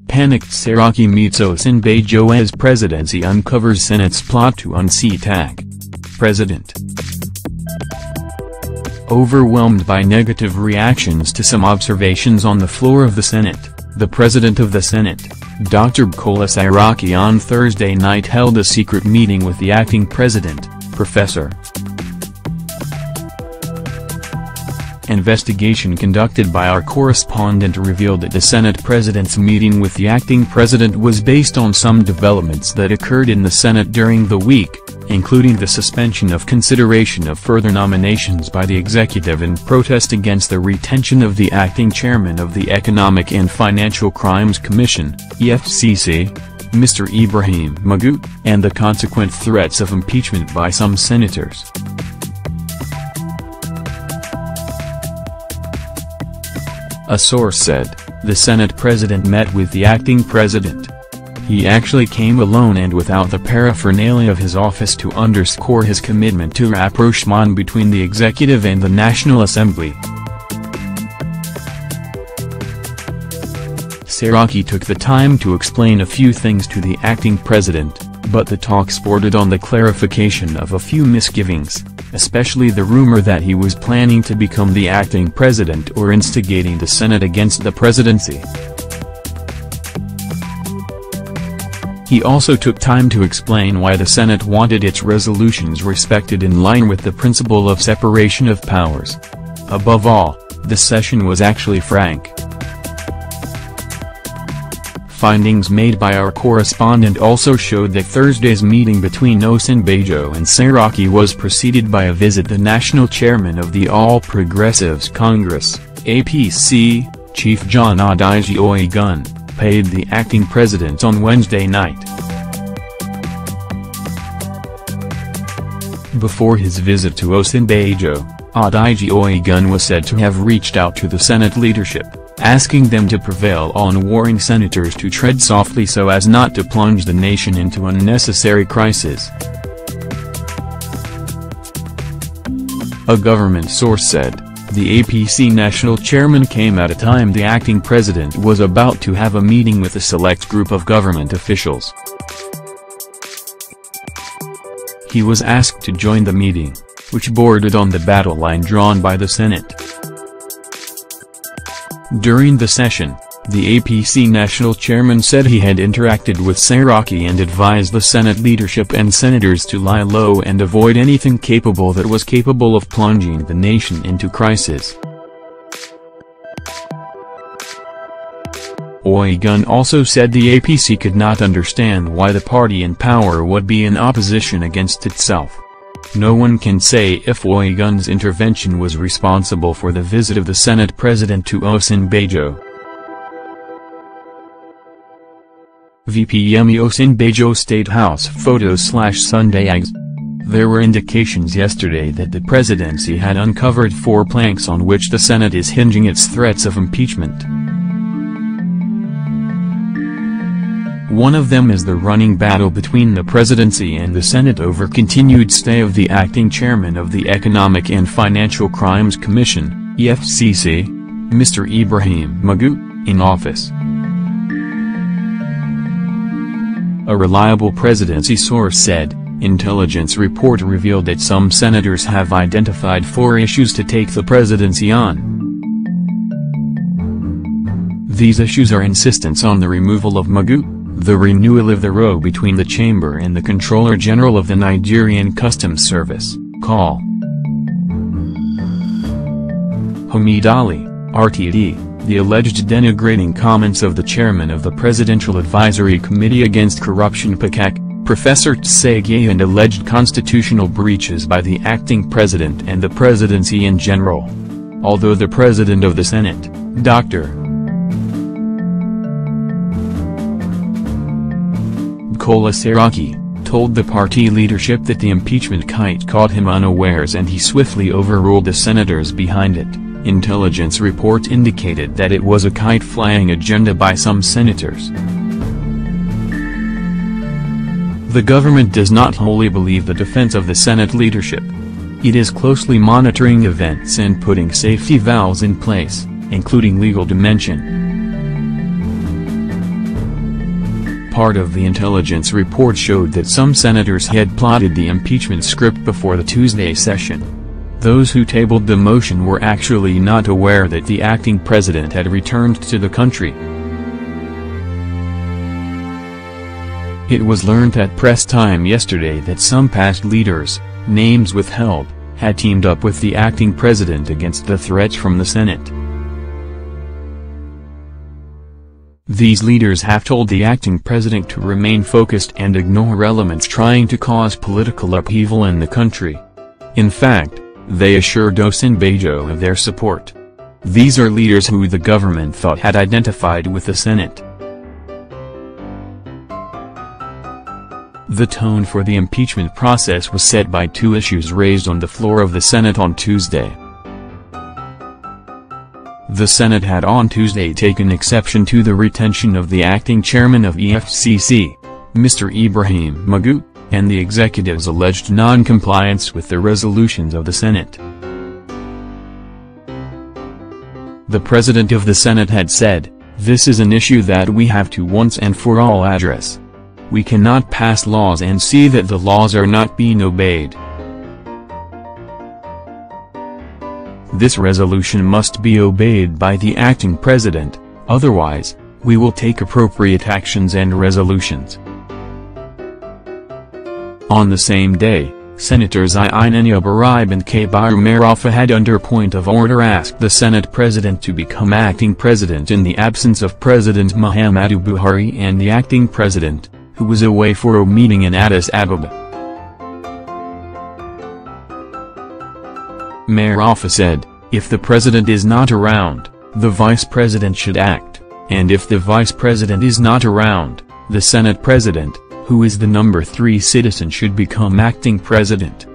Panicked Saraki meets Osinbajo as Presidency uncovers Senate's plot to unseat AC. President. Overwhelmed by negative reactions to some observations on the floor of the Senate, the President of the Senate, Dr. Bukola Saraki on Thursday night held a secret meeting with the acting President, Prof. Investigation conducted by our correspondent revealed that the Senate President's meeting with the acting President was based on some developments that occurred in the Senate during the week, including the suspension of consideration of further nominations by the executive in protest against the retention of the acting chairman of the Economic and Financial Crimes Commission, EFCC, Mr. Ibrahim Magu, and the consequent threats of impeachment by some senators. A source said, the Senate President met with the acting President. He actually came alone and without the paraphernalia of his office to underscore his commitment to rapprochement between the Executive and the National Assembly. Saraki took the time to explain a few things to the acting President, but the talk sported on the clarification of a few misgivings, especially the rumor that he was planning to become the acting President or instigating the Senate against the Presidency. He also took time to explain why the Senate wanted its resolutions respected in line with the principle of separation of powers. Above all, the session was actually frank. Findings made by our correspondent also showed that Thursday's meeting between Osinbajo and Saraki was preceded by a visit the national chairman of the All Progressives Congress, APC, Chief John Adeji Oyegun, paid the acting president on Wednesday night. Before his visit to Osinbajo, Adeji Oyegun was said to have reached out to the Senate leadership, asking them to prevail on warring senators to tread softly so as not to plunge the nation into unnecessary crisis. A government source said, the APC national chairman came at a time the acting president was about to have a meeting with a select group of government officials. He was asked to join the meeting, which bordered on the battle line drawn by the Senate. During the session, the APC national chairman said he had interacted with Saraki and advised the Senate leadership and senators to lie low and avoid anything that was capable of plunging the nation into crisis. Oyegun also said the APC could not understand why the party in power would be in opposition against itself. No one can say if Oyegun's intervention was responsible for the visit of the Senate President to Osinbajo. VP Yemi Osinbajo State House Photos/Sunday Eggs. There were indications yesterday that the presidency had uncovered 4 planks on which the Senate is hinging its threats of impeachment. One of them is the running battle between the presidency and the Senate over continued stay of the acting chairman of the Economic and Financial Crimes Commission, EFCC, Mr. Ibrahim Magu, in office. A reliable presidency source said, intelligence report revealed that some senators have identified 4 issues to take the presidency on. These issues are insistence on the removal of Magu, the renewal of the row between the chamber and the Controller General of the Nigerian Customs Service, Col. Hamid Ali, RTD, the alleged denigrating comments of the chairman of the Presidential Advisory Committee Against Corruption PACAC, Professor Tsege, and alleged constitutional breaches by the acting president and the presidency in general. Although the president of the Senate, Dr. Bukola Saraki, told the party leadership that the impeachment kite caught him unawares and he swiftly overruled the senators behind it. Intelligence reports indicated that it was a kite-flying agenda by some senators. The government does not wholly believe the defense of the Senate leadership. It is closely monitoring events and putting safety valves in place, including legal dimension. part of the intelligence report showed that some senators had plotted the impeachment script before the Tuesday session. Those who tabled the motion were actually not aware that the acting president had returned to the country. It was learned at press time yesterday that some past leaders, names withheld, had teamed up with the acting president against the threats from the Senate. These leaders have told the acting president to remain focused and ignore elements trying to cause political upheaval in the country. In fact, they assured Osinbajo of their support. These are leaders who the government thought had identified with the Senate. The tone for the impeachment process was set by two issues raised on the floor of the Senate on Tuesday. The Senate had on Tuesday taken exception to the retention of the acting chairman of EFCC, Mr. Ibrahim Magu, and the executive's alleged non-compliance with the resolutions of the Senate. The president of the Senate had said, "This is an issue that we have to once and for all address. We cannot pass laws and see that the laws are not being obeyed. This resolution must be obeyed by the acting president, otherwise, we will take appropriate actions and resolutions." On the same day, Senators Inani Abaraib and Kabar Marafa had under point of order asked the Senate president to become acting president in the absence of President Muhammadu Buhari and the acting president, who was away for a meeting in Addis Ababa. Marafa said, "If the president is not around, the vice president should act, and if the vice president is not around, the Senate president, who is the number 3 citizen, should become acting president."